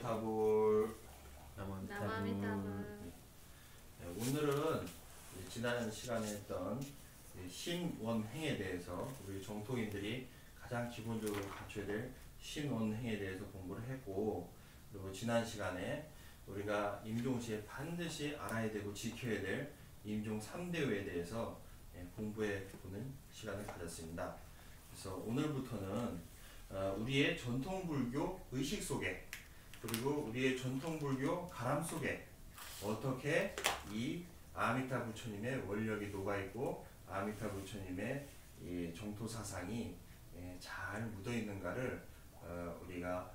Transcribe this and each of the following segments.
나마미타불. 나마미타불. 네, 오늘은 지난 시간에 했던 신원행에 대해서 우리 정토인들이 가장 기본적으로 갖춰야 될 신원행에 대해서 공부를 했고, 그리고 지난 시간에 우리가 임종시에 반드시 알아야 되고 지켜야 될 임종 3대요에 대해서 공부해 보는 시간을 가졌습니다. 그래서 오늘부터는 우리의 전통불교 의식 속에, 그리고 우리의 전통불교 가람 속에 어떻게 이 아미타 부처님의 원력이 녹아있고 아미타 부처님의 이 정토 사상이 잘 묻어있는가를 우리가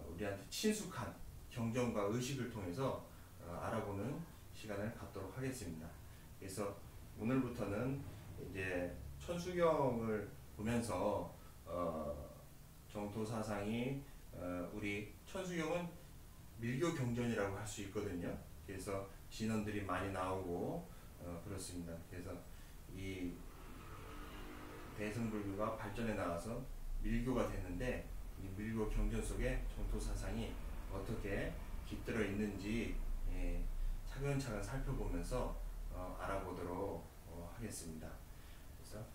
우리한테 친숙한 경전과 의식을 통해서 알아보는 시간을 갖도록 하겠습니다. 그래서 오늘부터는 이제 천수경을 보면서 정토 사상이 우리 천수경은 밀교 경전이라고 할 수 있거든요. 그래서 진원들이 많이 나오고 그렇습니다. 그래서 이 대승불교가 발전해 나가서 밀교가 됐는데, 이 밀교 경전 속에 정토 사상이 어떻게 깃들어 있는지 차근차근 살펴보면서 알아보도록 하겠습니다. 그래서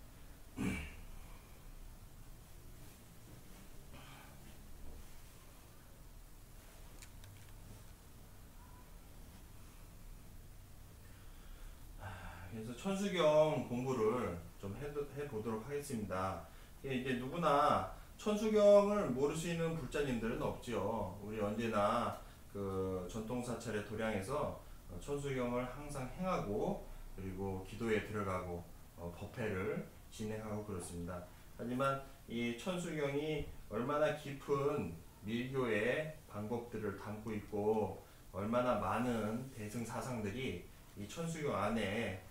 그래서 천수경 공부를 좀 해보도록 하겠습니다. 이제 누구나 천수경을 모를 수 있는 불자님들은 없죠. 우리 언제나 그 전통사찰의 도량에서 천수경을 항상 행하고, 그리고 기도에 들어가고 법회를 진행하고 그렇습니다. 하지만 이 천수경이 얼마나 깊은 밀교의 방법들을 담고 있고, 얼마나 많은 대승 사상들이 이 천수경 안에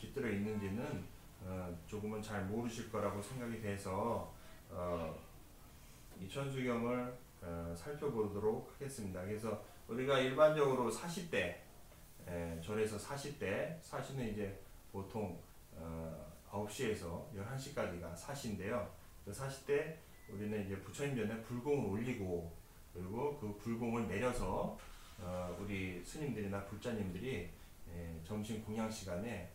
깃들어 있는지는 조금은 잘 모르실 거라고 생각이 돼서 이 천수경을 살펴보도록 하겠습니다. 그래서 우리가 일반적으로 사시때, 절에서 사시는 이제 보통 9시에서 11시까지가 사시인데요. 그 사시 때 우리는 이제 부처님 전에 불공을 올리고, 그리고 그 불공을 내려서 우리 스님들이나 불자님들이 점심 공양 시간에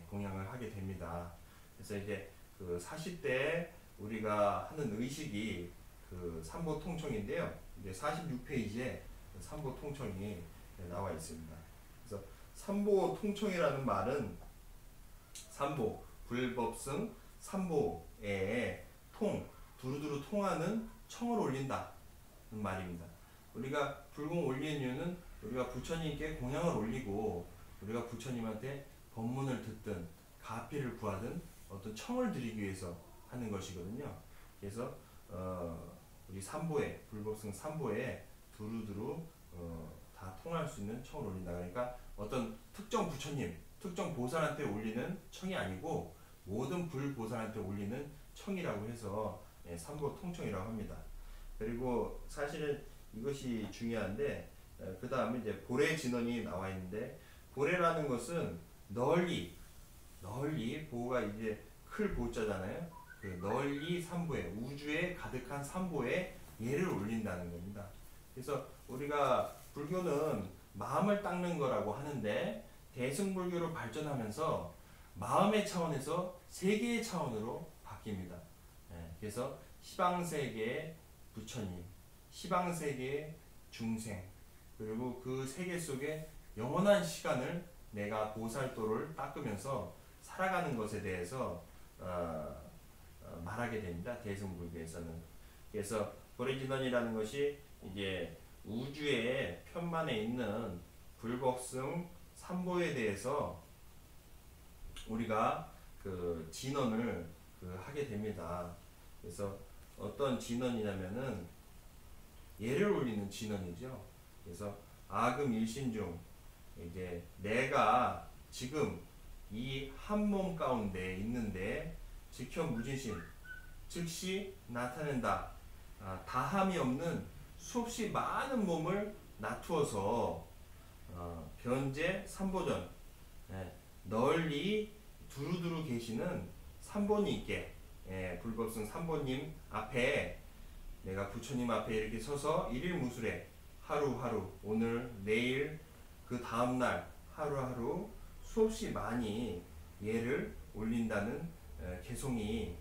공양을 하게 됩니다. 그래서 이제 그 사시 때 우리가 하는 의식이 그 삼보 통청인데요. 이제 46페이지에 삼보 통청이 나와 있습니다. 그래서 삼보 통청이라는 말은 삼보, 불법승, 삼보에 두루두루 통하는 청을 올린다 는 말입니다. 우리가 불공 올리는 이유는 우리가 부처님께 공양을 올리고, 우리가 부처님한테 법문을 듣든 가피를 구하든 어떤 청을 드리기 위해서 하는 것이거든요. 그래서 우리 삼보에, 불법승 삼보에 두루두루 다 통할 수 있는 청을 올린다. 그러니까 어떤 특정 부처님, 특정 보살한테 올리는 청이 아니고 모든 불보살한테 올리는 청이라고 해서 삼보 통청이라고 합니다. 그리고 사실은 이것이 중요한데, 그 다음에 이제 보례 진언이 나와 있는데, 보례라는 것은 널리 보가 이제 클 보자잖아요. 그 널리 삼보에, 우주에 가득한 삼보에 예를 올린다는 겁니다. 그래서 우리가 불교는 마음을 닦는 거라고 하는데, 대승불교로 발전하면서 마음의 차원에서 세계의 차원으로 바뀝니다. 그래서 시방세계의 부처님, 시방세계의 중생, 그리고 그 세계 속에 영원한 시간을 내가 보살도를 닦으면서 살아가는 것에 대해서 말하게 됩니다. 대승불교에서는. 그래서 보례진언이라는 것이 이제 우주의 편만에 있는 불법승 삼보에 대해서 우리가 그 진언을 하게 됩니다. 그래서 어떤 진언이냐면은 예를 올리는 진언이죠. 그래서 아금 일신중, 이제 내가 지금 이 한 몸 가운데 있는데 직현무진심, 즉시 나타낸다. 다함이 없는 수없이 많은 몸을 나투어서 변제 삼보전, 널리 두루두루 계시는 삼보님께, 불법승 삼보님 앞에 내가 부처님 앞에 이렇게 서서 일일무술에 하루하루, 오늘, 내일, 그 다음날 하루하루 수없이 많이 예를 올린다는 개송이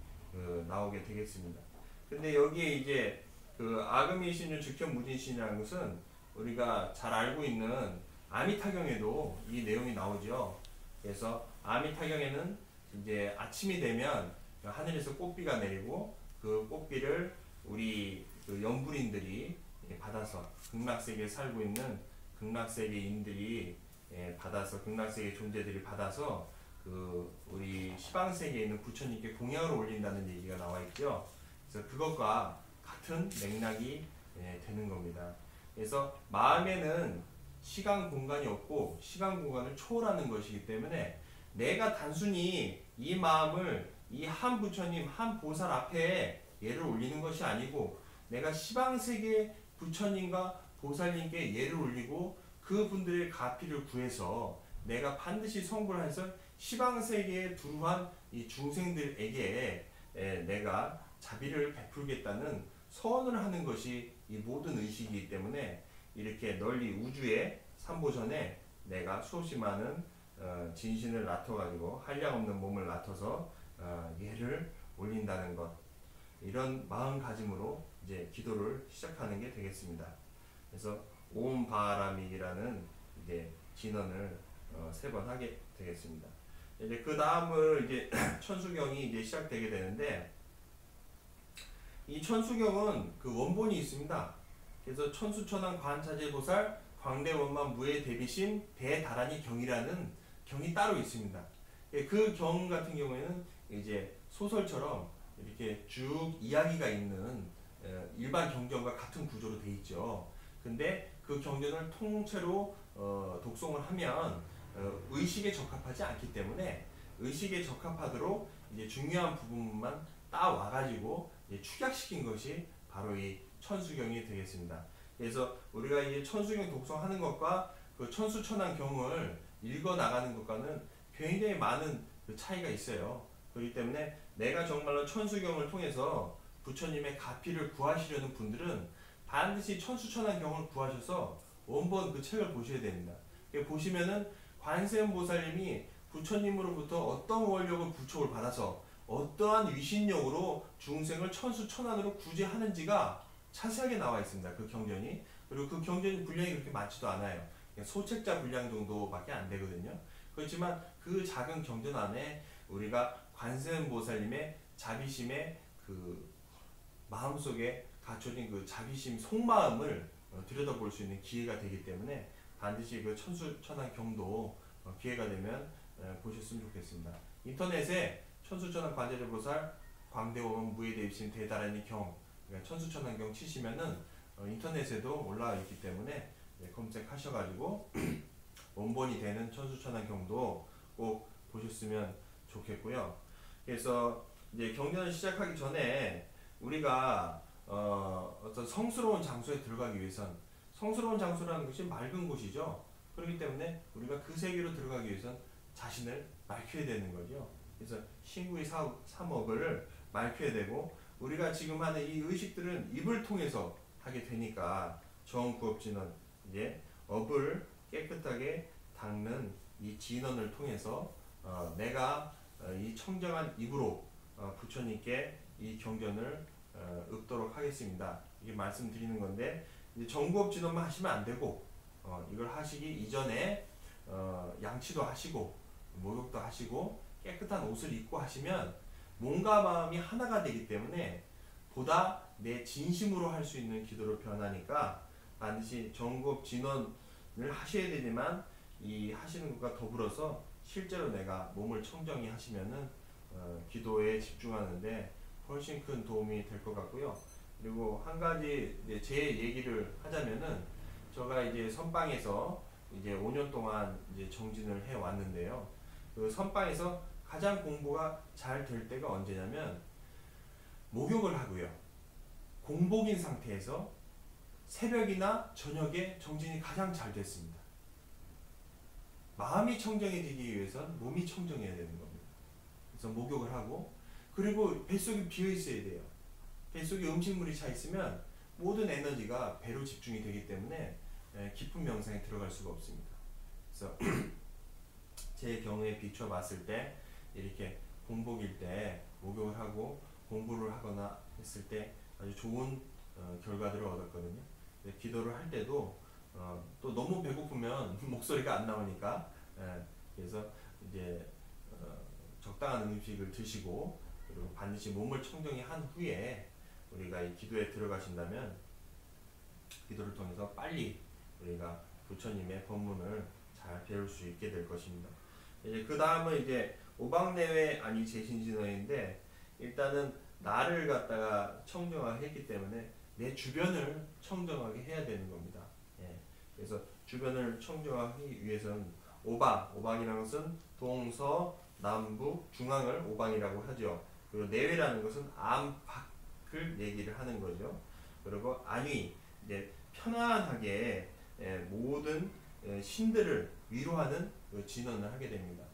나오게 되겠습니다. 근데 여기에 이제 그 아금일신유 즉현무진신이라는 것은 우리가 잘 알고 있는 아미타경에도 이 내용이 나오죠. 그래서 아미타경에는 이제 아침이 되면 하늘에서 꽃비가 내리고 그 꽃비를 우리 그 연불인들이 받아서 극락세계에 살고 있는 극락세계인들이 받아서 극락세계 존재들이 받아서 그 우리 시방세계에 있는 부처님께 공양을 올린다는 얘기가 나와 있죠. 그래서 그것과 같은 맥락이 되는 겁니다. 그래서 마음에는 시간 공간이 없고 시간 공간을 초월하는 것이기 때문에 내가 단순히 이 마음을 이 한 부처님 한 보살 앞에 예를 올리는 것이 아니고 내가 시방세계 부처님과 보살님께 예를 올리고 그분들의 가피를 구해서 내가 반드시 성불을 해서 시방세계에 두루한 이 중생들에게 내가 자비를 베풀겠다는 서원을 하는 것이 이 모든 의식이기 때문에 이렇게 널리 우주의 삼보전에 내가 수없이 많은 진신을 낳아가지고 한량없는 몸을 낳아서 예를 올린다는 것, 이런 마음가짐으로 이제 기도를 시작하는 게 되겠습니다. 그래서 옴 바라믹이라는 이제 진언을 3번 하게 되겠습니다. 이제 그 다음을 이제 천수경이 이제 시작되게 되는데, 이 천수경은 그 원본이 있습니다. 그래서 천수천왕 관차제보살 광대원만 무예 대비심 대다란이 경이라는 경이 따로 있습니다. 그 경 같은 경우에는 이제 소설처럼 이렇게 쭉 이야기가 있는 일반 경전과 같은 구조로 되어 있죠. 근데 그 경전을 통째로 독송을 하면 의식에 적합하지 않기 때문에 의식에 적합하도록 이제 중요한 부분만 따와가지고 축약시킨 것이 바로 이 천수경이 되겠습니다. 그래서 우리가 이 천수경 독송하는 것과 그 천수천왕경을 읽어 나가는 것과는 굉장히 많은 그 차이가 있어요. 그렇기 때문에 내가 정말로 천수경을 통해서 부처님의 가피를 구하시려는 분들은 반드시 천수천왕경을 구하셔서 원본 그 책을 보셔야 됩니다. 보시면은 관세음보살님이 부처님으로부터 어떤 원력을 부촉을 받아서 어떠한 위신력으로 중생을 천수천안으로 구제하는지가 자세하게 나와 있습니다. 그 경전이. 그리고 그 경전 분량이 그렇게 많지도 않아요. 소책자 분량 정도밖에 안 되거든요. 그렇지만 그 작은 경전 안에 우리가 관세음보살님의 자비심의 그 마음속에 갖춰진 그 자비심 속마음을 들여다볼 수 있는 기회가 되기 때문에 반드시 그 천수천왕경도 기회가 되면 보셨으면 좋겠습니다. 인터넷에 천수천왕 관제제보살 광대원만 무예대비심 대다란이 경, 그러니까 천수천왕경 치시면은 인터넷에도 올라와 있기 때문에 검색하셔가지고 원본이 되는 천수천왕경도 꼭 보셨으면 좋겠고요. 그래서 이제 경전을 시작하기 전에 우리가 어떤 성스러운 장소에 들어가기 위해선, 성스러운 장소라는 것이 맑은 곳이죠. 그렇기 때문에 우리가 그 세계로 들어가기 위해선 자신을 맑혀야 되는 거죠. 그래서 신구의 삼업을 맑혀야 되고, 우리가 지금 하는 이 의식들은 입을 통해서 하게 되니까 정구업진언, 이제 업을 깨끗하게 닦는 이 진언을 통해서 내가 이 청정한 입으로 부처님께 이 경전을 읊도록 하겠습니다. 이게 말씀드리는 건데, 이제 정구업진언만 하시면 안 되고 이걸 하시기 이전에 양치도 하시고 목욕도 하시고 깨끗한 옷을 입고 하시면 몸과 마음이 하나가 되기 때문에 보다 내 진심으로 할 수 있는 기도로 변하니까 반드시 정구업진언을 하셔야 되지만, 이 하시는 것과 더불어서 실제로 내가 몸을 청정히 하시면은 기도에 집중하는데 훨씬 큰 도움이 될 것 같고요. 그리고 한 가지 제 얘기를 하자면은, 제가 이제 선방에서 이제 5년 동안 이제 정진을 해 왔는데요. 그 선방에서 가장 공부가 잘 될 때가 언제냐면, 목욕을 하고요, 공복인 상태에서 새벽이나 저녁에 정진이 가장 잘 됐습니다. 마음이 청정해지기 위해선 몸이 청정해야 되는 겁니다. 그래서 목욕을 하고, 그리고 뱃속이 비어 있어야 돼요. 뱃속에 음식물이 차 있으면 모든 에너지가 배로 집중이 되기 때문에 깊은 명상에 들어갈 수가 없습니다. 그래서 제 경우에 비춰 봤을 때 이렇게 공복일 때 목욕을 하고 공부를 하거나 했을 때 아주 좋은 결과들을 얻었거든요. 기도를 할 때도 또 너무 배고프면 목소리가 안 나오니까 그래서 이제 적당한 음식을 드시고 그리고 반드시 몸을 청정히 한 후에 우리가 이 기도에 들어가신다면 기도를 통해서 빨리 우리가 부처님의 법문을 잘 배울 수 있게 될 것입니다. 이제 그 다음은 이제 오박내외 아니 재신진어인데 일단은 나를 갖다가 청정하게 했기 때문에 내 주변을 청정하게 해야 되는 겁니다. 그래서 주변을 청정하기 위해서는 오방이라는 것은 동서 남북 중앙을 오방이라고 하죠. 그리고 내외라는 것은 안팎을 얘기를 하는 거죠. 그리고 안위 이제 편안하게 모든 신들을 위로하는 진언을 하게 됩니다.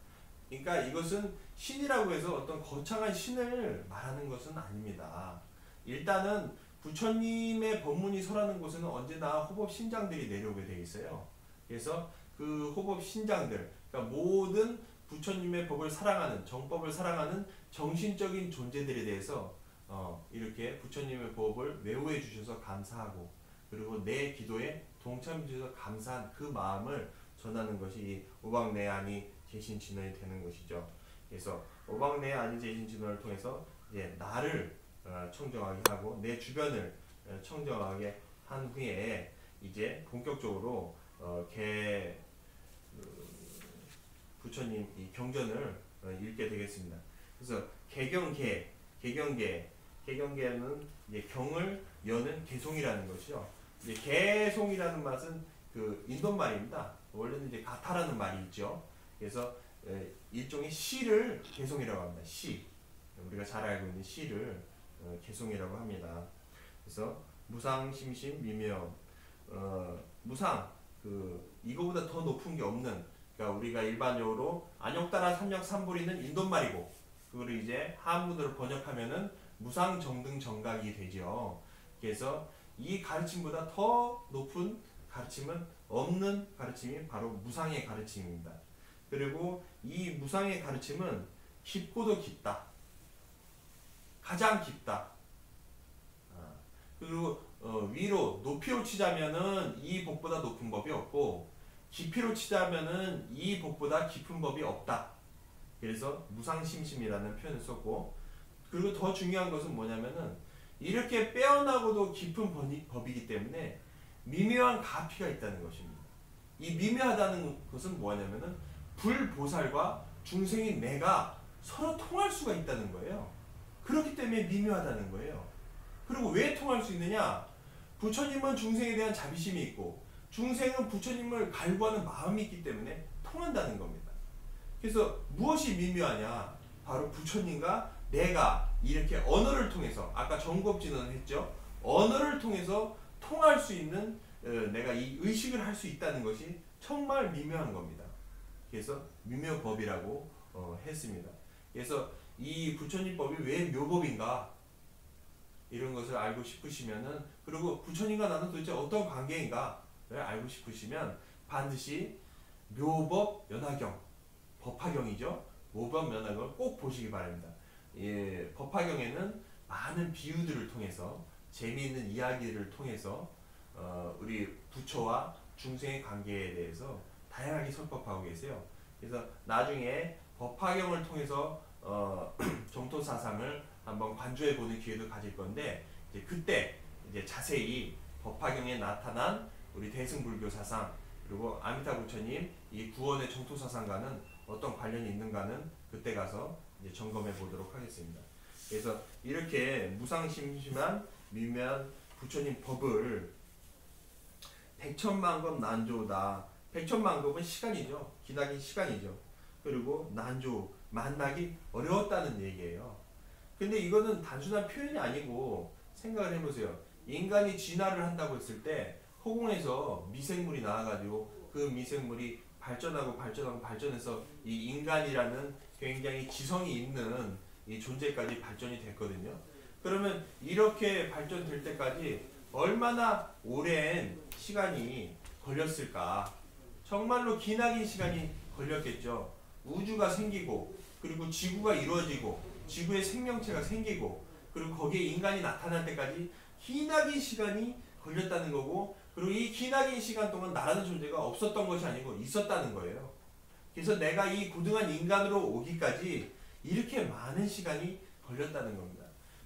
그러니까 이것은 신이라고 해서 어떤 거창한 신을 말하는 것은 아닙니다. 일단은 부처님의 법문이 설하는 곳에는 언제나 호법 신장들이 내려오게 되어 있어요. 그래서 그 호법 신장들, 그러니까 모든 부처님의 법을 사랑하는, 정법을 사랑하는 정신적인 존재들에 대해서 이렇게 부처님의 법을 외우해 주셔서 감사하고 그리고 내 기도에 동참해 주셔서 감사한 그 마음을 전하는 것이 이 오박내아니 재신진언이 되는 것이죠. 그래서 오박내아니 재신진언을 통해서 이제 나를 청정하게 하고 내 주변을 청정하게 한 후에 이제 본격적으로 부처님 이 경전을 읽게 되겠습니다. 그래서 개경계는 이제 경을 여는 개송이라는 것이죠. 이제 개송이라는 맛은 그 인도말입니다. 원래는 이제 가타라는 말이 있죠. 그래서 일종의 시를 개송이라고 합니다. 시. 우리가 잘 알고 있는 시를 개송이라고 합니다. 그래서 무상, 심심, 미묘, 무상 이거보다 더 높은 게 없는, 그러니까 우리가 일반적으로 안욕따라 삼력삼불이는 인도말이고 그거를 이제 한문으로 번역하면은 무상, 정등, 정각이 되죠. 그래서 이 가르침보다 더 높은 가르침은 없는 가르침이 바로 무상의 가르침입니다. 그리고 이 무상의 가르침은 깊고도 깊다. 가장 깊다. 그리고 위로 높이로 치자면은 이 법보다 높은 법이 없고 깊이로 치자면은 이 법보다 깊은 법이 없다. 그래서 무상심심이라는 표현을 썼고 그리고 더 중요한 것은 뭐냐면은 이렇게 빼어나고도 깊은 법이기 때문에 미묘한 가피가 있다는 것입니다. 이 미묘하다는 것은 뭐냐면은 불보살과 중생인 내가 서로 통할 수가 있다는 거예요. 그렇기 때문에 미묘하다는 거예요. 그리고 왜 통할 수 있느냐? 부처님은 중생에 대한 자비심이 있고 중생은 부처님을 갈구하는 마음이 있기 때문에 통한다는 겁니다. 그래서 무엇이 미묘하냐? 바로 부처님과 내가 이렇게 언어를 통해서 아까 정법진언을 했죠. 언어를 통해서 통할 수 있는 내가 이 의식을 할 수 있다는 것이 정말 미묘한 겁니다. 그래서 미묘법이라고 했습니다. 그래서 이 부처님 법이 왜 묘법인가? 이런 것을 알고 싶으시면은 그리고 부처님과 나는 도대체 어떤 관계인가를 알고 싶으시면 반드시 묘법 연화경 법화경이죠. 묘법 연화경을 꼭 보시기 바랍니다. 법화경에는 많은 비유들을 통해서 재미있는 이야기를 통해서 우리 부처와 중생의 관계에 대해서 다양하게 설법하고 계세요. 그래서 나중에 법화경을 통해서 정토사상을 한번 관조해 보는 기회도 가질 건데 이제 그때 이제 자세히 법화경에 나타난 우리 대승불교 사상 그리고 아미타 부처님 이 구원의 정토사상과는 어떤 관련이 있는가는 그때 가서 이제 점검해 보도록 하겠습니다. 그래서 이렇게 무상심심한 미묘한 부처님 법을 백천만급 난조다. 백천만급은 시간이죠. 기나긴 시간이죠. 그리고 난조 만나기 어려웠다는 얘기예요. 근데 이거는 단순한 표현이 아니고 생각을 해보세요. 인간이 진화를 한다고 했을 때 허공에서 미생물이 나와가지고 그 미생물이 발전해서 이 인간이라는 굉장히 지성이 있는 이 존재까지 발전이 됐거든요. 그러면 이렇게 발전될 때까지 얼마나 오랜 시간이 걸렸을까? 정말로 기나긴 시간이 걸렸겠죠. 우주가 생기고 그리고 지구가 이루어지고 지구의 생명체가 생기고 그리고 거기에 인간이 나타날 때까지 기나긴 시간이 걸렸다는 거고, 그리고 이 기나긴 시간 동안 나라는 존재가 없었던 것이 아니고 있었다는 거예요. 그래서 내가 이 고등한 인간으로 오기까지 이렇게 많은 시간이 걸렸다는 겁니다.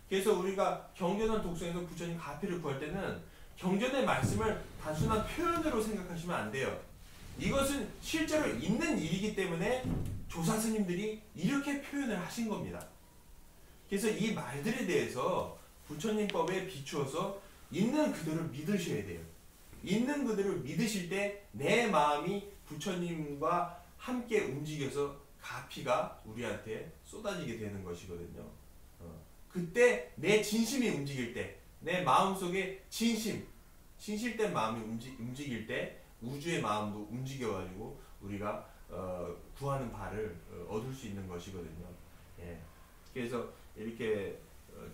그래서 우리가 경전을 독서에서 부처님 가피를 구할 때는 경전의 말씀을 단순한 표현으로 생각하시면 안 돼요. 이것은 실제로 있는 일이기 때문에 조사 스님들이 이렇게 표현을 하신 겁니다. 그래서 이 말들에 대해서 부처님법에 비추어서 있는 그대로 믿으셔야 돼요. 있는 그대로 믿으실 때 내 마음이 부처님과 함께 움직여서 가피가 우리한테 쏟아지게 되는 것이거든요. 그때 내 진심이 움직일 때, 내 마음속에 진실된 마음이 움직일 때 우주의 마음도 움직여가지고 우리가 구하는 바를 얻을 수 있는 것이거든요. 예. 그래서 이렇게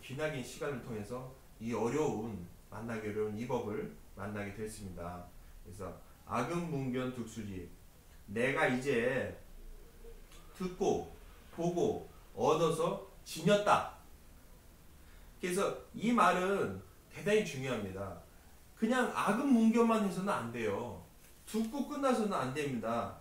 기나긴 시간을 통해서 이 만나기 어려운 이 법을 만나게 됐습니다. 그래서 아금문견 득수지, 내가 이제 듣고 보고 얻어서 지녔다. 그래서 이 말은 대단히 중요합니다. 그냥 아금문견만 해서는 안 돼요. 듣고 끝나서는 안 됩니다.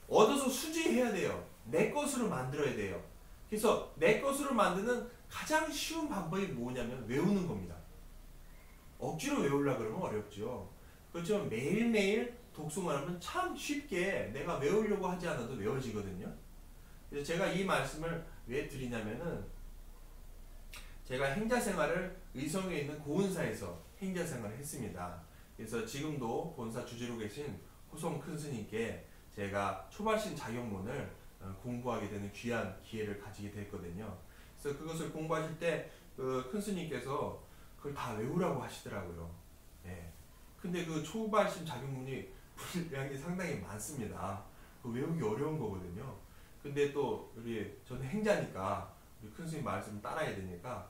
얻어서 수지해야 돼요. 내 것으로 만들어야 돼요. 그래서 내 것으로 만드는 가장 쉬운 방법이 뭐냐면 외우는 겁니다. 억지로 외우려고 그러면 어렵죠. 그렇지만 매일매일 독송을 하면 참 쉽게 내가 외우려고 하지 않아도 외워지거든요. 그래서 제가 이 말씀을 왜 드리냐면은, 제가 행자생활을 의성에 있는 고은사에서 행자생활을 했습니다. 그래서 지금도 본사 주지로 계신 호송 큰스님께 제가 초발심 자격문을 공부하게 되는 귀한 기회를 가지게 됐거든요. 그래서 그것을 공부하실 때 그 큰스님께서 그걸 다 외우라고 하시더라고요. 예. 근데 그 초발심 자격문이 분량이 상당히 많습니다. 그 외우기 어려운 거거든요. 근데 또 저는 행자니까 우리 큰스님 말씀 따라야 되니까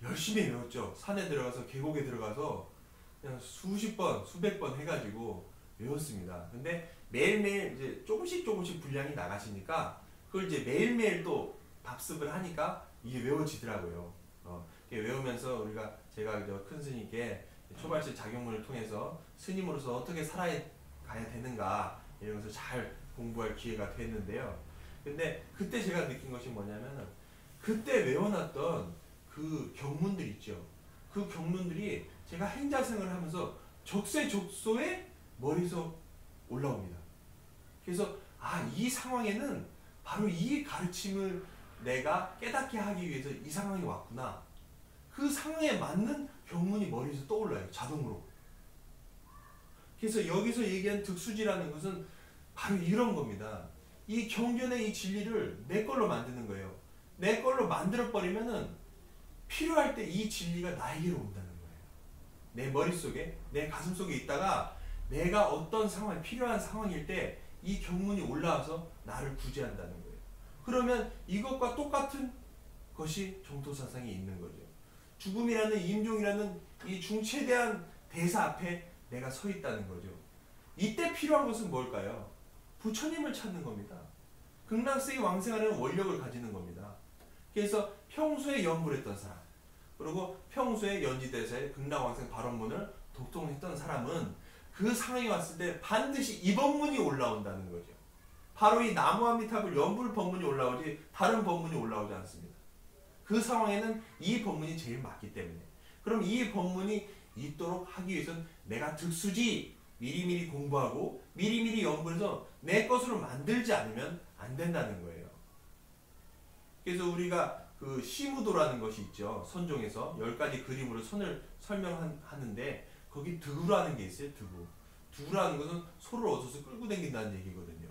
열심히 외웠죠. 산에 들어가서 계곡에 들어가서 그냥 수십 번, 수백 번 해가지고 외웠습니다. 근데 매일매일 이제 조금씩 분량이 나가시니까 그걸 이제 매일매일 또 답습을 하니까 이게 외워지더라고요. 외우면서 제가 큰 스님께 초발심 자격문을 통해서 스님으로서 어떻게 살아가야 되는가 이런 것을 잘 공부할 기회가 됐는데요. 근데 그때 제가 느낀 것이 뭐냐면, 그때 외워놨던 그 경문들 있죠. 그 경문들이 제가 행자생활을 하면서 적세적소에 머리에서 올라옵니다. 그래서 이 상황에는 바로 이 가르침을 내가 깨닫게 하기 위해서 이 상황이 왔구나. 그 상황에 맞는 경문이 머리에서 떠올라요. 자동으로. 그래서 여기서 얘기한 득수지라는 것은 바로 이런 겁니다. 이 경전의 이 진리를 내 걸로 만드는 거예요. 내 걸로 만들어버리면은 필요할 때 이 진리가 나에게로 온다는 거예요. 내 머릿속에, 내 가슴속에 있다가 내가 어떤 상황, 필요한 상황일 때 이 경문이 올라와서 나를 구제한다는 거예요. 그러면 이것과 똑같은 것이 정토사상에 있는 거죠. 죽음이라는, 임종이라는 이 중최대한 대사 앞에 내가 서 있다는 거죠. 이때 필요한 것은 뭘까요? 부처님을 찾는 겁니다. 극락세계 왕생하려는 원력을 가지는 겁니다. 그래서 평소에 연불했던 사람, 그리고 평소에 연지대사의 극락왕생 발언문을 독통했던 사람은 그 상황이 왔을 때 반드시 이 법문이 올라온다는 거죠. 바로 이 나무아미탑을 연불 법문이 올라오지 다른 법문이 올라오지 않습니다. 그 상황에는 이 법문이 제일 맞기 때문에. 그럼 이 법문이 있도록 하기 위해서는 내가 득수지 미리미리 공부하고 미리미리 연구해서 내 것으로 만들지 않으면 안 된다는 거예요. 그래서 우리가 그 시무도라는 것이 있죠. 선종에서 10가지 그림으로 선을 설명하는데 거기 득우라는 게 있어요. 득우라는 것은 소를 얻어서 끌고 다닌다는 얘기거든요.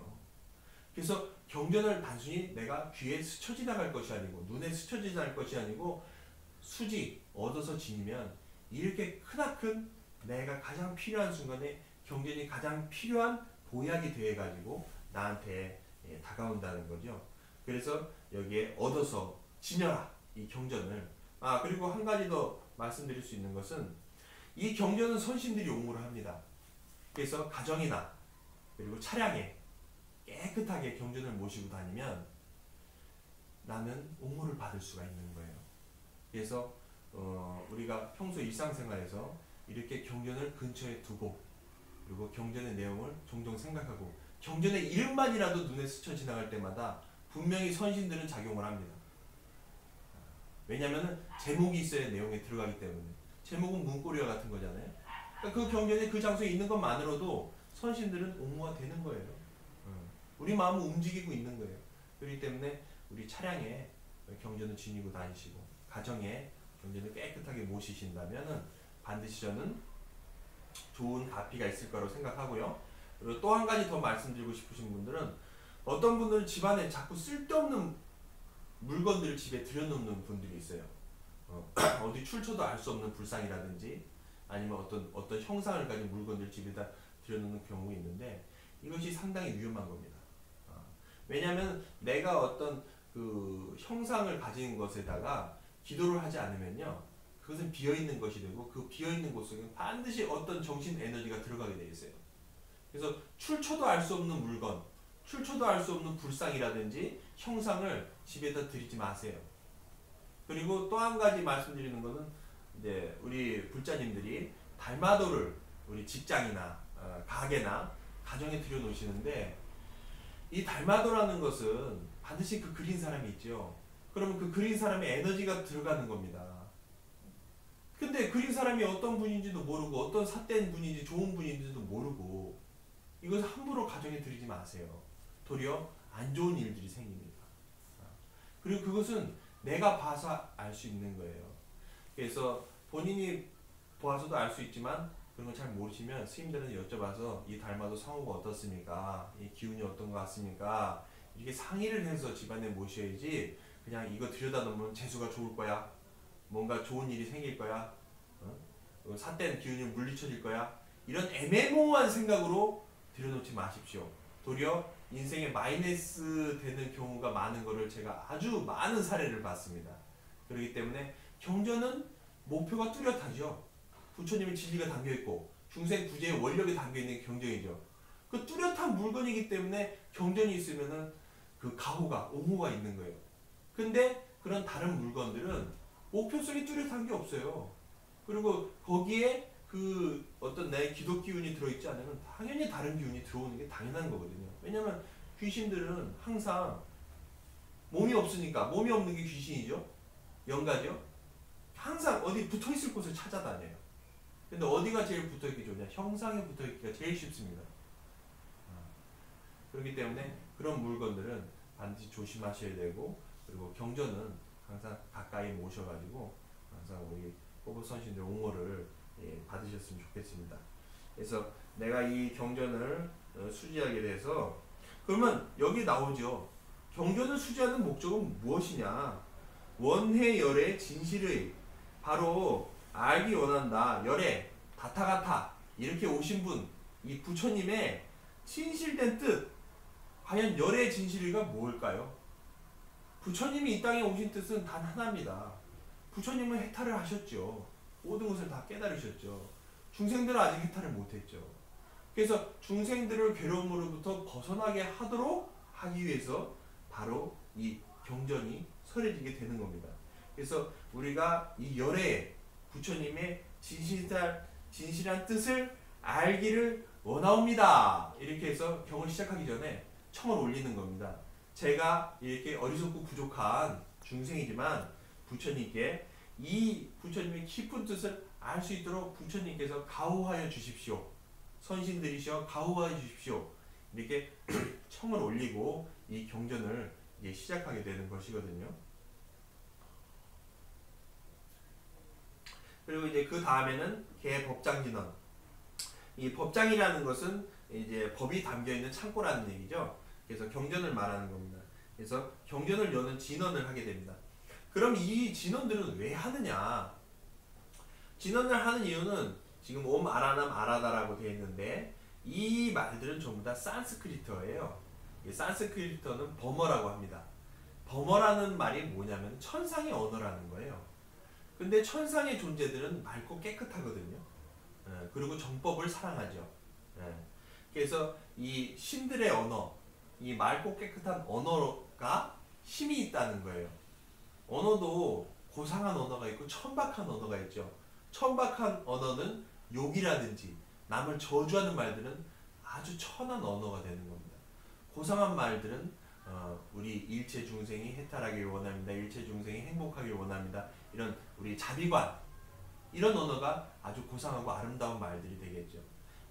그래서 경전을 단순히 내가 귀에 스쳐 지나갈 것이 아니고 눈에 스쳐 지나갈 것이 아니고 수지 얻어서 지니면 이렇게 크나큰 내가 가장 필요한 순간에 경전이 가장 필요한 보약이 되어가지고 나한테 다가온다는 거죠. 그래서 여기에 얻어서 지녀라 이 경전을. 그리고 한 가지 더 말씀드릴 수 있는 것은 이 경전은 선신들이 옹호를 합니다. 그래서 가정이나 그리고 차량에 깨끗하게 경전을 모시고 다니면 나는 옹호를 받을 수가 있는 거예요. 그래서 우리가 평소 일상생활에서 이렇게 경전을 근처에 두고 그리고 경전의 내용을 종종 생각하고 경전의 이름만이라도 눈에 스쳐 지나갈 때마다 분명히 선신들은 작용을 합니다. 왜냐하면 제목이 있어야 내용에 들어가기 때문에. 제목은 문고리와 같은 거잖아요. 그러니까 그 경전에 그 장소에 있는 것만으로도 선신들은 옹호가 되는 거예요. 우리 마음을 움직이고 있는 거예요. 그렇기 때문에 우리 차량에 경전을 지니고 다니시고 가정에 경전을 깨끗하게 모시신다면 반드시 저는 좋은 가피가 있을 거라고 생각하고요. 그리고 또 한 가지 더 말씀드리고 싶으신 분들은 어떤 분들은 집안에 자꾸 쓸데없는 물건들을 집에 들여놓는 분들이 있어요. 어디 출처도 알 수 없는 불상이라든지 아니면 어떤 형상을 가진 물건들 집에다 들여놓는 경우가 있는데 이것이 상당히 위험한 겁니다. 왜냐하면 내가 어떤 그 형상을 가진 것에다가 기도를 하지 않으면요, 그것은 비어있는 것이 되고 그 비어있는 곳 속에 반드시 어떤 정신 에너지가 들어가게 되어 있어요. 그래서 출처도 알 수 없는 물건, 출처도 알 수 없는 불상이라든지 형상을 집에다 들이지 마세요. 그리고 또 한 가지 말씀드리는 것은 이제 우리 불자님들이 달마도를 우리 직장이나 가게나 가정에 들여놓으시는데 이 달마도라는 것은 반드시 그 그린 사람이 있죠. 그러면 그 그린 사람의 에너지가 들어가는 겁니다. 근데 그린 사람이 어떤 분인지도 모르고 어떤 삿된 분인지 좋은 분인지도 모르고 이것을 함부로 가정에 들이지 마세요. 도리어 안 좋은 일들이 생깁니다. 그리고 그것은 내가 봐서 알 수 있는 거예요. 그래서 본인이 보아서도 알 수 있지만 그런 걸 잘 모르시면 스님들은 여쭤봐서 이 달마도 상호가 어떻습니까? 이 기운이 어떤 것 같습니까? 이렇게 상의를 해서 집안에 모셔야지 그냥 이거 들여다놓으면 재수가 좋을 거야. 뭔가 좋은 일이 생길 거야. 삿된 기운이 물리쳐질 거야. 이런 애매모호한 생각으로 들여놓지 마십시오. 도리어 인생에 마이너스 되는 경우가 많은 것을 제가 아주 많은 사례를 봤습니다. 그렇기 때문에 경전은 목표가 뚜렷하죠. 부처님의 진리가 담겨있고 중생 구제의 원력이 담겨있는 경전이죠. 그 뚜렷한 물건이기 때문에 경전이 있으면은 그 가호가, 옹호가 있는 거예요. 근데 그런 다른 물건들은 목표성이 뚜렷한 게 없어요. 그리고 거기에 그 어떤 내 기독 기운이 들어있지 않으면 당연히 다른 기운이 들어오는 게 당연한 거거든요. 왜냐면 귀신들은 항상 몸이 없으니까, 몸이 없는 게 귀신이죠. 영가죠. 항상 어디 붙어있을 곳을 찾아다녀요. 근데 어디가 제일 붙어있기 좋냐? 형상에 붙어있기가 제일 쉽습니다. 그렇기 때문에 그런 물건들은 반드시 조심하셔야 되고, 그리고 경전은 항상 가까이 모셔가지고 항상 우리 호부 선신들 옹호를 받으셨으면 좋겠습니다. 그래서 내가 이 경전을 수지하게 돼서 그러면 여기 나오죠. 경전을 수지하는 목적은 무엇이냐? 원해열의 진실의 바로 알기 원한다. 열애 다타가타 이렇게 오신 분, 이 부처님의 진실된 뜻, 과연 열애 진실이가 뭘까요? 부처님이 이 땅에 오신 뜻은 단 하나입니다. 부처님은 해탈을 하셨죠. 모든 것을 다 깨달으셨죠. 중생들은 아직 해탈을 못했죠. 그래서 중생들을 괴로움으로부터 벗어나게 하도록 하기 위해서 바로 이 경전이 설해지게 되는 겁니다. 그래서 우리가 이 열애에 부처님의 진실한 뜻을 알기를 원하옵니다. 이렇게 해서 경을 시작하기 전에 청을 올리는 겁니다. 제가 이렇게 어리석고 부족한 중생이지만 부처님께 이 부처님의 깊은 뜻을 알 수 있도록 부처님께서 가호하여 주십시오. 선신들이시여 가호하여 주십시오. 이렇게 청을 올리고 이 경전을 이제 시작하게 되는 것이거든요. 그리고 이제 그 다음에는 개법장진언. 이 법장이라는 것은 이제 법이 담겨 있는 창고라는 얘기죠. 그래서 경전을 말하는 겁니다. 그래서 경전을 여는 진언을 하게 됩니다. 그럼 이 진언들은 왜 하느냐? 진언을 하는 이유는 지금 옴 아라남 아라다라고 되어 있는데 이 말들은 전부 다 산스크리트어예요. 산스크리트어는 버머라고 합니다. 버머라는 말이 뭐냐면 천상의 언어라는 거예요. 근데 천상의 존재들은 맑고 깨끗하거든요. 그리고 정법을 사랑하죠. 예. 그래서 이 신들의 언어, 이 맑고 깨끗한 언어가 힘이 있다는 거예요. 언어도 고상한 언어가 있고 천박한 언어가 있죠. 천박한 언어는 욕이라든지 남을 저주하는 말들은 아주 천한 언어가 되는 겁니다. 고상한 말들은 우리 일체 중생이 해탈하길 원합니다. 일체 중생이 행복하길 원합니다. 이런 우리 자비관, 이런 언어가 아주 고상하고 아름다운 말들이 되겠죠.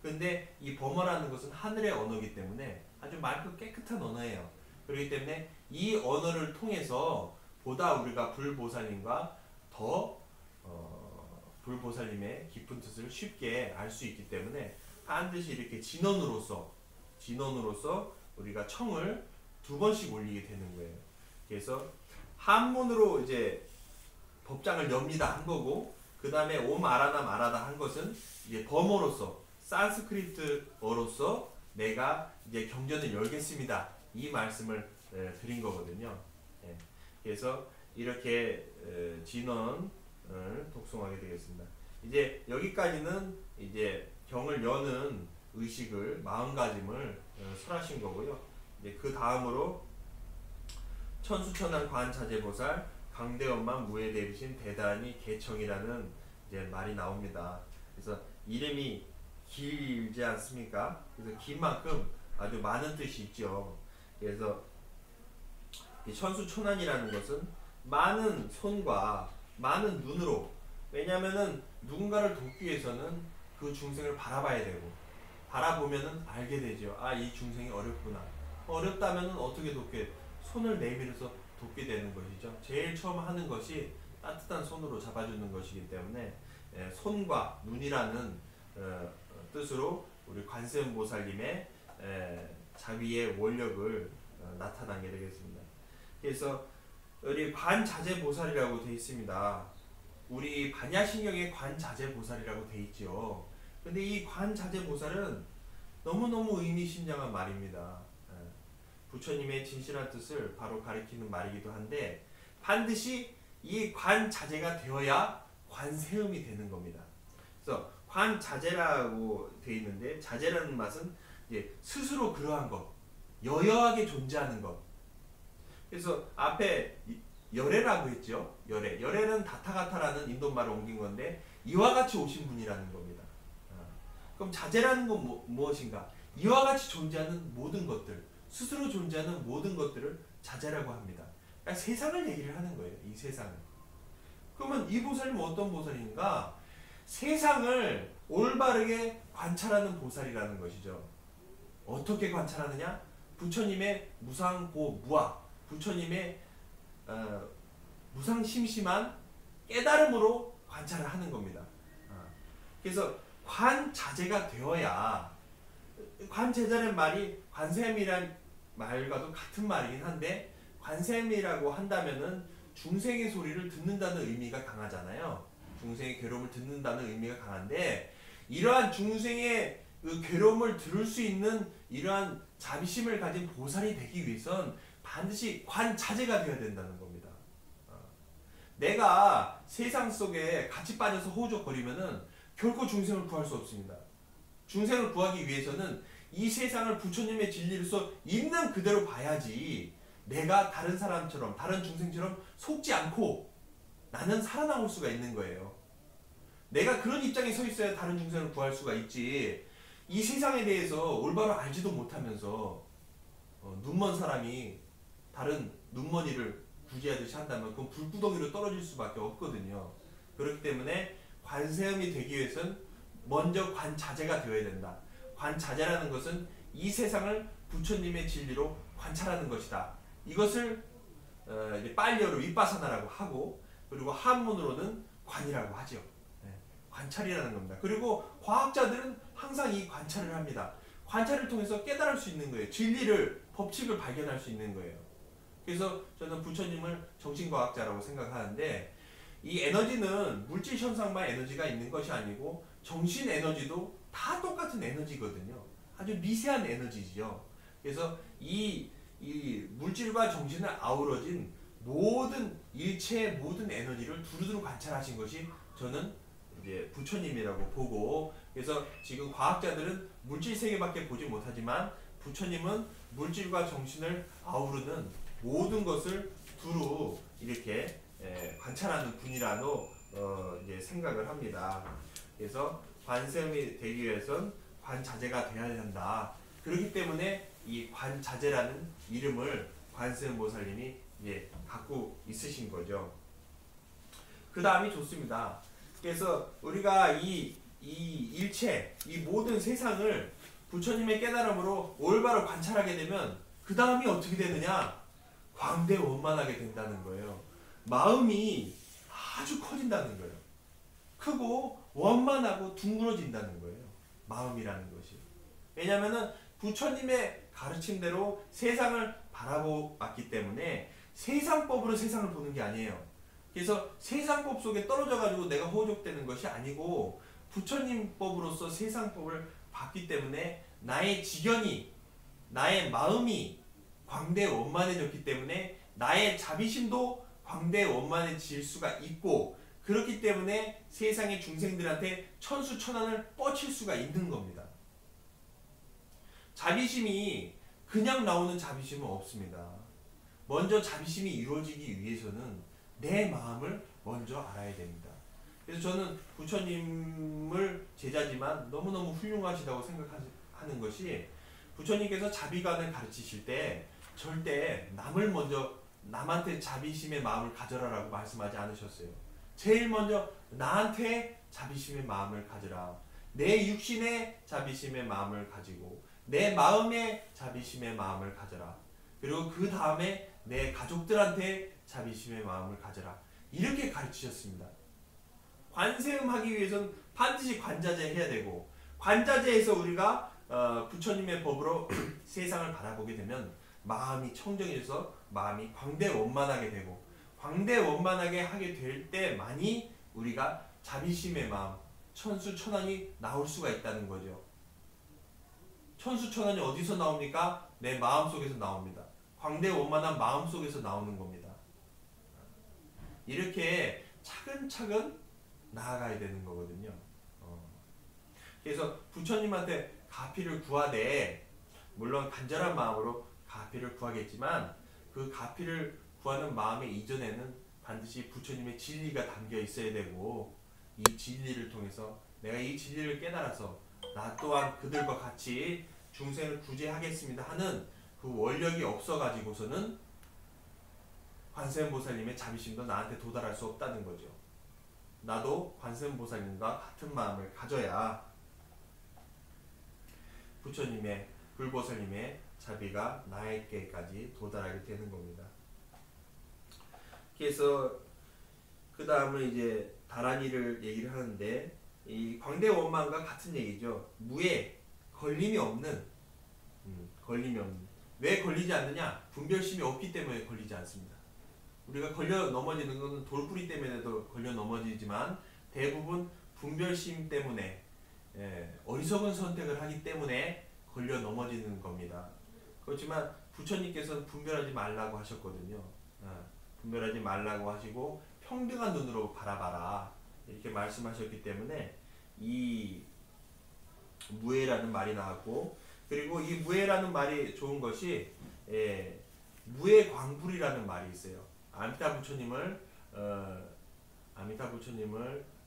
근데 이 범어라는 것은 하늘의 언어이기 때문에 아주 맑고 깨끗한 언어예요. 그렇기 때문에 이 언어를 통해서 보다 우리가 불보살님과 더 불보살님의 깊은 뜻을 쉽게 알 수 있기 때문에 반드시 이렇게 진언으로서 우리가 청을 2번씩 올리게 되는 거예요. 그래서 한문으로 이제 법장을 엽니다 한 거고, 그 다음에 옴 아라나 마라다 한 것은 이제 범어로서 산스크리트어로서 내가 이제 경전을 열겠습니다, 이 말씀을 드린 거거든요. 예. 그래서 이렇게 진언을 독송하게 되겠습니다. 이제 여기까지는 이제 경을 여는 의식을, 마음가짐을 설하신 거고요. 이제 그 다음으로 천수천안 관자재보살 강대원만 무예대비신 대단히 개청이라는 이제 말이 나옵니다. 그래서 이름이 길지 않습니까? 그래서 긴 만큼 아주 많은 뜻이 있죠. 그래서 이 천수천안이라는 것은 많은 손과 많은 눈으로, 왜냐하면은 누군가를 돕기 위해서는 그 중생을 바라봐야 되고, 바라보면은 알게 되죠. 아, 이 중생이 어렵구나. 어렵다면은 어떻게 돕게, 손을 내밀어서 돕게 되는 것이죠. 제일 처음 하는 것이 따뜻한 손으로 잡아주는 것이기 때문에 손과 눈이라는 뜻으로 우리 관세음보살님의 자비의 원력을 나타나게 되겠습니다. 그래서 우리 관자재보살이라고 되어 있습니다. 우리 반야신경에 관자재보살이라고 되어 있죠. 근데 이 관자재보살은 너무너무 의미심장한 말입니다. 부처님의 진실한 뜻을 바로 가리키는 말이기도 한데, 반드시 이 관자재가 되어야 관세음이 되는 겁니다. 그래서 관자재라고 되어 있는데, 자재라는 맛은 이제 스스로 그러한 것, 여여하게 존재하는 것. 그래서 앞에 열애라고 했죠. 열애는 다타가타라는 인도말을 옮긴 건데, 이와 같이 오신 분이라는 겁니다. 그럼 자재라는 건 무엇인가? 이와 같이 존재하는 모든 것들, 스스로 존재하는 모든 것들을 자재라고 합니다. 그러니까 세상을 얘기를 하는 거예요. 이 세상을. 그러면 이 보살님은 어떤 보살인가? 세상을 올바르게 관찰하는 보살이라는 것이죠. 어떻게 관찰하느냐? 부처님의 무상고무아, 부처님의 무상심심한 깨달음으로 관찰을 하는 겁니다. 그래서 관자재가 되어야, 관제자는 말이 관세음이란 말과도 같은 말이긴 한데, 관세음이라고 한다면은 중생의 소리를 듣는다는 의미가 강하잖아요. 중생의 괴로움을 듣는다는 의미가 강한데, 이러한 중생의 그 괴로움을 들을 수 있는 이러한 자비심을 가진 보살이 되기 위해선 반드시 관자재가 되어야 된다는 겁니다. 내가 세상 속에 같이 빠져서 호적거리면은 결코 중생을 구할 수 없습니다. 중생을 구하기 위해서는 이 세상을 부처님의 진리로서 있는 그대로 봐야지, 내가 다른 사람처럼, 다른 중생처럼 속지 않고 나는 살아남을 수가 있는 거예요. 내가 그런 입장에 서 있어야 다른 중생을 구할 수가 있지, 이 세상에 대해서 올바로 알지도 못하면서 눈먼 사람이 다른 눈먼이를 구제하듯이 한다면 그건 불구덩이로 떨어질 수밖에 없거든요. 그렇기 때문에 관세음이 되기 위해서는 먼저 관자재가 되어야 된다. 관자재라는 것은 이 세상을 부처님의 진리로 관찰하는 것이다. 이것을 빨리어로 윗바사나라고 하고, 그리고 한문으로는 관이라고 하죠. 관찰이라는 겁니다. 그리고 과학자들은 항상 이 관찰을 합니다. 관찰을 통해서 깨달을 수 있는 거예요. 진리를, 법칙을 발견할 수 있는 거예요. 그래서 저는 부처님을 정신과학자라고 생각하는데, 이 에너지는 물질 현상만 에너지가 있는 것이 아니고 정신 에너지도 다 똑같은 에너지거든요. 아주 미세한 에너지죠. 그래서 이 물질과 정신을 아우러진 모든 일체의 모든 에너지를 두루두루 관찰하신 것이 저는 이제 부처님이라고 보고, 그래서 지금 과학자들은 물질 세계밖에 보지 못하지만 부처님은 물질과 정신을 아우르는 모든 것을 두루 이렇게 관찰하는 분이라고 이제 생각을 합니다. 그래서 관세음이 되기 위해선 관자재가 되어야 한다. 그렇기 때문에 이 관자재라는 이름을 관세음 보살님이 이제 갖고 있으신 거죠. 그 다음이 좋습니다. 그래서 우리가 이 일체, 이 모든 세상을 부처님의 깨달음으로 올바로 관찰하게 되면 그 다음이 어떻게 되느냐? 광대원만하게 된다는 거예요. 마음이 아주 커진다는 거예요. 크고 원만하고 둥그러진다는 거예요. 마음이라는 것이. 왜냐하면 부처님의 가르침대로 세상을 바라보았기 때문에 세상법으로 세상을 보는 게 아니에요. 그래서 세상법 속에 떨어져 가지고 내가 호족되는 것이 아니고 부처님 법으로서 세상법을 봤기 때문에 나의 지견이, 나의 마음이 광대원만해졌기 때문에 나의 자비심도 광대원만해질 수가 있고, 그렇기 때문에 세상의 중생들한테 천수천안을 뻗칠 수가 있는 겁니다. 자비심이 그냥 나오는 자비심은 없습니다. 먼저 자비심이 이루어지기 위해서는 내 마음을 먼저 알아야 됩니다. 그래서 저는 부처님을 제자지만 너무너무 훌륭하시다고 생각하는 것이, 부처님께서 자비관을 가르치실 때 절대 남한테 자비심의 마음을 가져라라고 말씀하지 않으셨어요. 제일 먼저 나한테 자비심의 마음을 가져라. 내 육신의 자비심의 마음을 가지고 내 마음의 자비심의 마음을 가져라. 그리고 그 다음에 내 가족들한테 자비심의 마음을 가져라. 이렇게 가르치셨습니다. 관세음 하기 위해서는 반드시 관자재 해야 되고, 관자재에서 우리가 부처님의 법으로 세상을 바라보게 되면 마음이 청정해져서 마음이 광대원만하게 되고, 광대원만하게 하게 될 때만이 우리가 자비심의 마음, 천수천안이 나올 수가 있다는 거죠. 천수천안이 어디서 나옵니까? 내 마음 속에서 나옵니다. 광대원만한 마음 속에서 나오는 겁니다. 이렇게 차근차근 나아가야 되는 거거든요. 그래서 부처님한테 가피를 구하되, 물론 간절한 마음으로 가피를 구하겠지만 그 가피를 구하는 마음의 이전에는 반드시 부처님의 진리가 담겨 있어야 되고, 이 진리를 통해서 내가 이 진리를 깨달아서 나 또한 그들과 같이 중생을 구제하겠습니다 하는 그 원력이 없어가지고서는 관세음보살님의 자비심도 나한테 도달할 수 없다는 거죠. 나도 관세음보살님과 같은 마음을 가져야 부처님의, 불보살님의 자비가 나에게까지 도달하게 되는 겁니다. 그래서 그 다음은 이제 다란이를 얘기를 하는데, 이 광대원만과 같은 얘기죠. 무에 걸림이 없는, 왜 걸리지 않느냐? 분별심이 없기 때문에 걸리지 않습니다. 우리가 걸려 넘어지는 것은 돌뿌리 때문에도 걸려 넘어지지만 대부분 분별심 때문에, 어리석은 선택을 하기 때문에 걸려 넘어지는 겁니다. 그렇지만 부처님께서는 분별하지 말라고 하셨거든요. 분별하지 말라고 하시고 평등한 눈으로 바라봐라 이렇게 말씀하셨기 때문에 이 무해라는 말이 나왔고, 그리고 이 무해라는 말이 좋은 것이 무해광불이라는 말이 있어요. 아미타 부처님을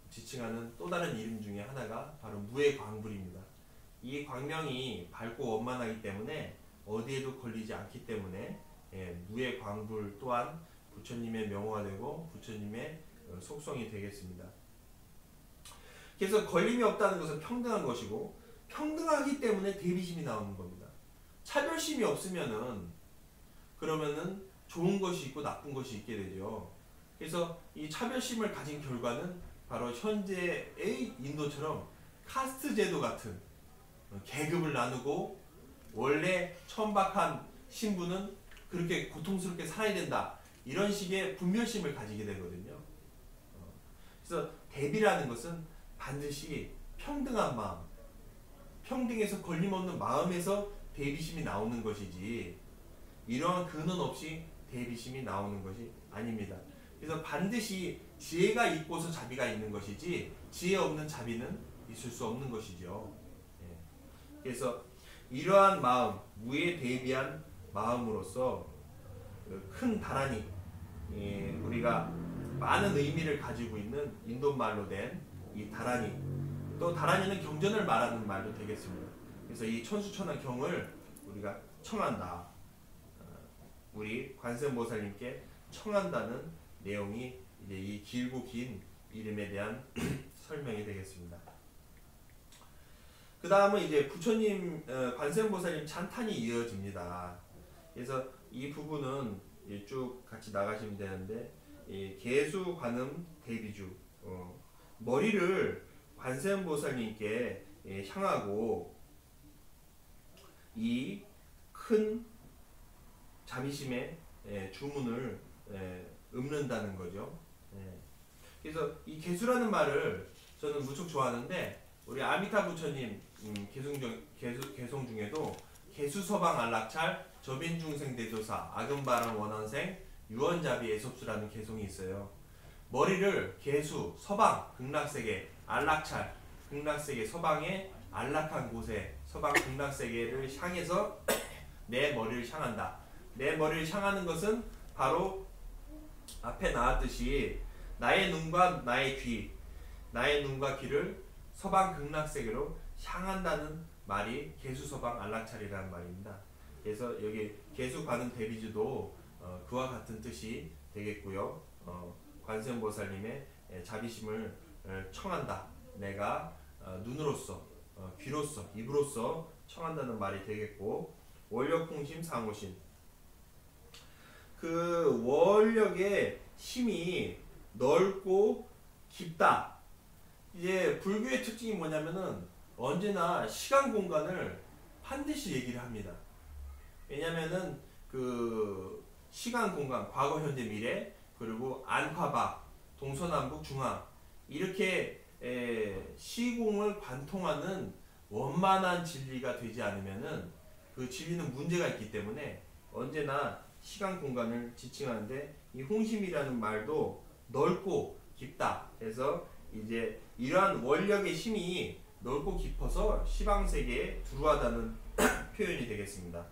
지칭하는 또 다른 이름 중에 하나가 바로 무해광불입니다. 이 광명이 밝고 원만하기 때문에 어디에도 걸리지 않기 때문에 무해광불 또한 부처님의 명호가 되고 부처님의 속성이 되겠습니다. 그래서 걸림이 없다는 것은 평등한 것이고, 평등하기 때문에 대비심이 나오는 겁니다. 차별심이 없으면은 그러면은 좋은 것이 있고 나쁜 것이 있게 되죠. 그래서 이 차별심을 가진 결과는 바로 현재의 인도처럼 카스트 제도 같은, 계급을 나누고 원래 천박한 신분은 그렇게 고통스럽게 살아야 된다, 이런 식의 분별심을 가지게 되거든요. 그래서 대비라는 것은 반드시 평등한 마음, 평등해서 걸림없는 마음에서 대비심이 나오는 것이지, 이러한 근원 없이 대비심이 나오는 것이 아닙니다. 그래서 반드시 지혜가 있고서 자비가 있는 것이지 지혜 없는 자비는 있을 수 없는 것이죠. 예. 그래서 이러한 마음, 무에 대비한 마음으로서 큰 다란이, 예, 우리가 많은 의미를 가지고 있는 인도말로 된 이 다란이, 또 다란이는 경전을 말하는 말도 되겠습니다. 그래서 이 천수천한 경을 우리가 청한다. 우리 관세음보살님께 청한다는 내용이 이제 이 길고 긴 이름에 대한 설명이 되겠습니다. 그 다음은 이제 부처님, 관세음보살님 찬탄이 이어집니다. 그래서 이 부분은 쭉 같이 나가시면 되는데, 이 개수, 관음, 대비주, 머리를 관세음보살님께 향하고 이 큰 자비심의 주문을 읊는다는 거죠. 그래서 이 개수라는 말을 저는 무척 좋아하는데, 우리 아미타 부처님 개송 중에도 개수서방 안락찰 저빈중생 대조사 아금바람 원원생 유언자비 애섭수라는 개송이 있어요. 머리를 개수 서방 극락세계 안락찰 극락세계 서방의 안락한 곳에 서방 극락세계를 향해서 내 머리를 향한다. 내 머리를 향하는 것은 바로 앞에 나왔듯이 나의 눈과 나의 귀, 나의 눈과 귀를 서방 극락세계로 향한다는 말이 개수서방 안락찰이라는 말입니다. 그래서 여기 개수관음 대비주도 그와 같은 뜻이 되겠고요. 관세음보살님의 자비심을 청한다. 내가 눈으로서, 귀로서, 입으로서 청한다는 말이 되겠고, 원력풍심 상호심. 그 원력의 힘이 넓고 깊다. 이제 불교의 특징이 뭐냐면은 언제나 시간 공간을 반드시 얘기를 합니다. 왜냐면은 그 시간 공간, 과거, 현재, 미래, 그리고 안팎, 동서남북, 중앙, 이렇게 시공을 관통하는 원만한 진리가 되지 않으면은 그 진리는 문제가 있기 때문에 언제나 시간 공간을 지칭하는데, 이 홍심이라는 말도 넓고 깊다. 그래서 이제 이러한 원력의 힘이 넓고 깊어서 시방세계에 들어와다는 표현이 되겠습니다.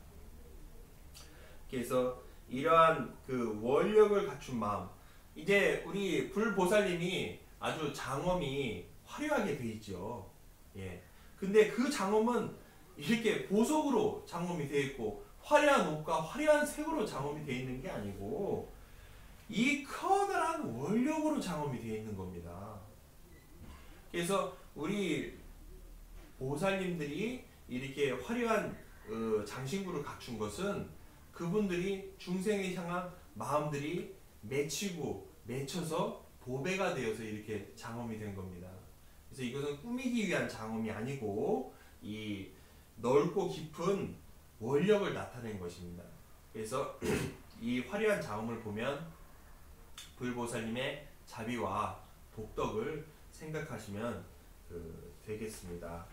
그래서 이러한 그 원력을 갖춘 마음, 이제 우리 불보살님이 아주 장엄이 화려하게 돼 있죠. 예. 근데 그 장엄은 이렇게 보석으로 장엄이 되어 있고 화려한 옷과 화려한 색으로 장엄이 되어 있는 게 아니고 이 커다란 원력으로 장엄이 되어 있는 겁니다. 그래서 우리 보살님들이 이렇게 화려한 장신구를 갖춘 것은 그분들이 중생에 향한 마음들이 맺히고 맺혀서 보배가 되어서 이렇게 장엄이 된 겁니다. 그래서 이것은 꾸미기 위한 장엄이 아니고 이 넓고 깊은 원력을 나타낸 것입니다. 그래서 이 화려한 장엄을 보면 불보살님의 자비와 복덕을 생각하시면 되겠습니다.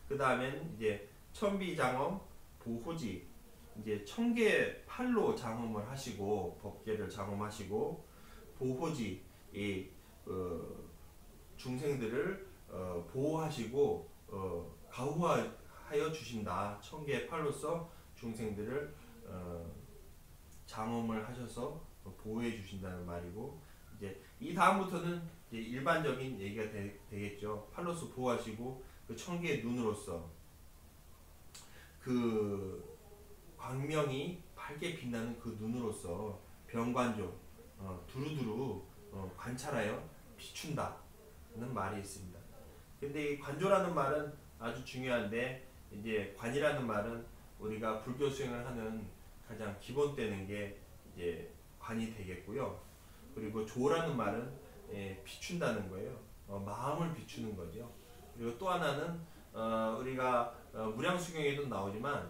그 다음엔 이제 천비장엄, 보호지, 이제 천개 팔로 장엄을 하시고 법계를 장엄하시고 보호지, 이 중생들을 보호하시고 가호하여 주신다. 천개 팔로서 중생들을 장엄을 하셔서 보호해 주신다는 말이고, 이제 이 다음부터는 이제 일반적인 얘기가 되겠죠. 팔로서 보호하시고 그 천개의 눈으로서 그 광명이 밝게 빛나는 그 눈으로서 병관조 두루두루 관찰하여 비춘다는 말이 있습니다. 근데 이 관조라는 말은 아주 중요한데, 이제 관이라는 말은 우리가 불교 수행을 하는 가장 기본되는 게 이제 관이 되겠고요. 그리고 조라는 말은 비춘다는 거예요. 마음을 비추는 거죠. 그리고 또 하나는 우리가 무량수경에도 나오지만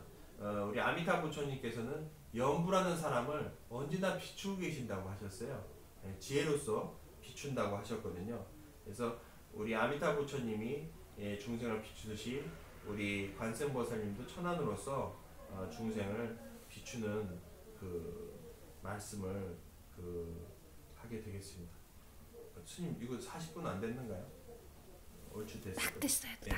우리 아미타 부처님께서는 연부라는 사람을 언제나 비추고 계신다고 하셨어요. 지혜로서 비춘다고 하셨거든요. 그래서 우리 아미타 부처님이 중생을 비추듯이 우리 관세음보살님도 천안으로서 중생을 비추는 그 말씀을 하게 되겠습니다. 스님 이거 40분 안 됐는가요? 얼추 됐을 딱 거예요. 됐어요. 예. 딱.